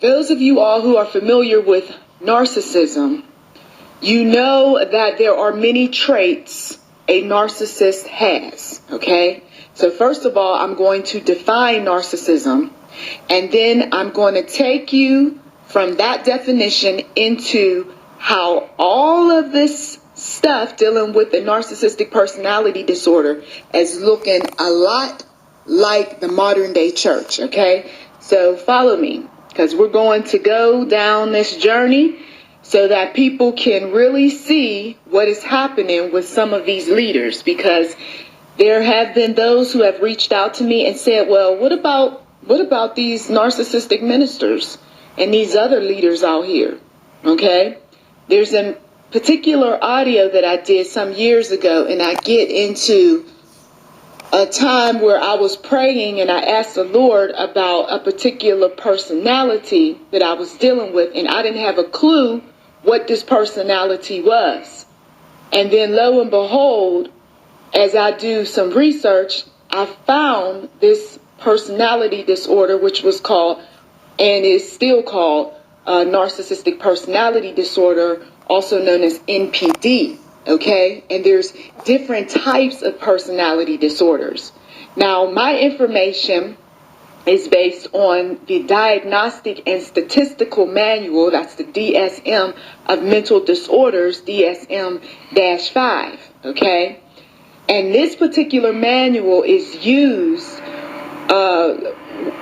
Those of you all who are familiar with narcissism, you know that there are many traits a narcissist has, okay? So first of all, I'm going to define narcissism, and then I'm going to take you from that definition into how all of this stuff dealing with the narcissistic personality disorder is looking a lot like the modern day church, okay? So follow me, because we're going to go down this journey so that people can really see what is happening with some of these leaders, because there have been those who have reached out to me and said, well, what about these narcissistic ministers and these other leaders out here? Okay, there's a particular audio that I did some years ago, and I get into a time where I was praying and I asked the Lord about a particular personality that I was dealing with, and I didn't have a clue what this personality was. And then lo and behold, as I do some research, I found this personality disorder, which was called, and is still called, narcissistic personality disorder, also known as NPD. Okay, and there's different types of personality disorders. Now, my information is based on the Diagnostic and Statistical Manual, that's the DSM of Mental Disorders, DSM-5, okay? And this particular manual is used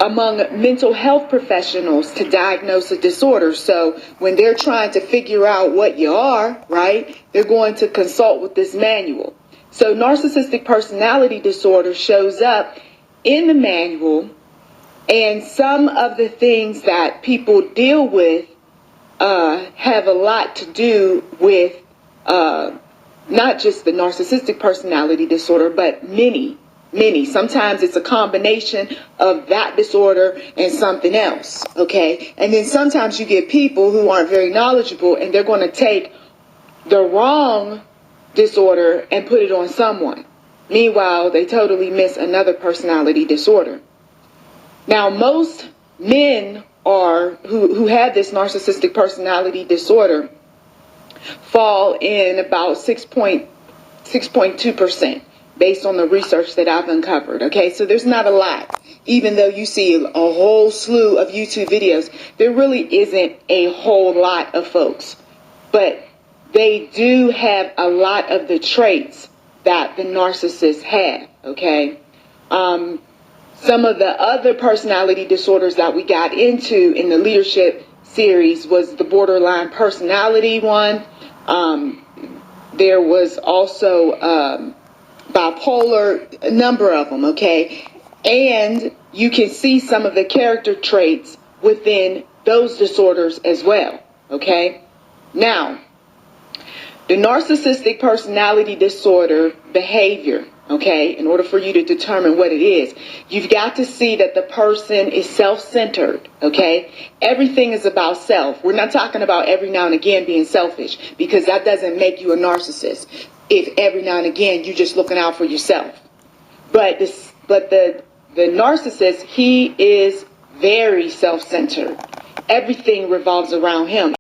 among mental health professionals to diagnose a disorder. So when they're trying to figure out what you are, right, they're going to consult with this manual. So narcissistic personality disorder shows up in the manual, and some of the things that people deal with have a lot to do with not just the narcissistic personality disorder, but many. Sometimes it's a combination of that disorder and something else, okay? And then sometimes you get people who aren't very knowledgeable, and they're going to take the wrong disorder and put it on someone. Meanwhile, they totally miss another personality disorder. Now, most men who have this narcissistic personality disorder fall in about 6.2%. based on the research that I've uncovered. Okay, so there's not a lot. Even though you see a whole slew of YouTube videos, there really isn't a whole lot of folks. But they do have a lot of the traits that the narcissists have, okay? Some of the other personality disorders that we got into in the leadership series was the borderline personality one. There was also bipolar, a number of them, okay? And you can see some of the character traits within those disorders as well, okay? Now, the narcissistic personality disorder behavior, okay, in order for you to determine what it is, you've got to see that the person is self-centered, okay? Everything is about self. We're not talking about every now and again being selfish, because that doesn't make you a narcissist. If every now and again you're just looking out for yourself. But the narcissist, he is very self-centered. Everything revolves around him.